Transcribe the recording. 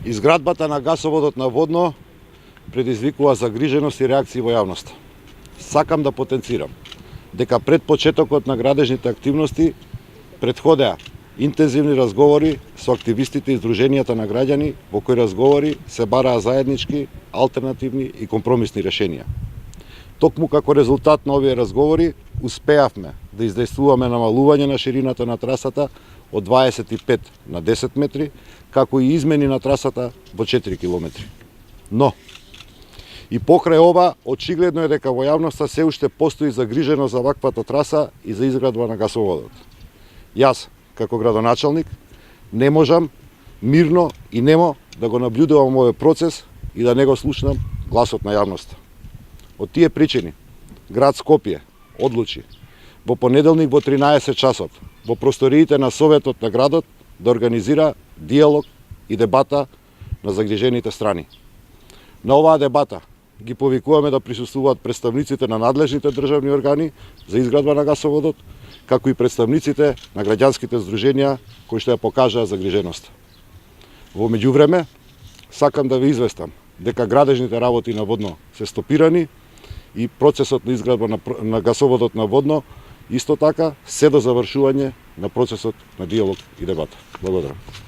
Изградбата на гасоводот на Водно предизвикува загриженост и реакции во јавноста. Сакам да потенцирам дека пред почетокот на градежните активности претходеа интензивни разговори со активистите и здруженијата на граѓани, во кои разговори се бараа заеднички, алтернативни и компромисни решенија. Токму како резултат на овие разговори успеавме да издействуваме намалување на ширината на трасата од 25 на 10 метри, како и измени на трасата во 4 километри. Но и покрај ова, очигледно е дека во јавноста се уште постои загриженост за ваквата траса и за изградба на гасоводот. Јас, како градоначалник, не можам мирно и немо да го наблюдувам овој процес и да не го слушнам гласот на јавноста. Од тие причини, град Скопје одлучи во понеделник во 13 часот во просториите на Советот на градот да организира диалог и дебата на загрижените страни. На оваа дебата ги повикуваме да присуствуваат представниците на надлежните државни органи за изградба на гасоводот, како и представниците на граѓанските здруженија кои што ја покажаа загриженост. Во меѓувреме, сакам да ве известам дека градежните работи на Водно се стопирани и процесот на изградба на гасоводот на Водно исто така се до завршување на процесот на диалог и дебата. Благодарам.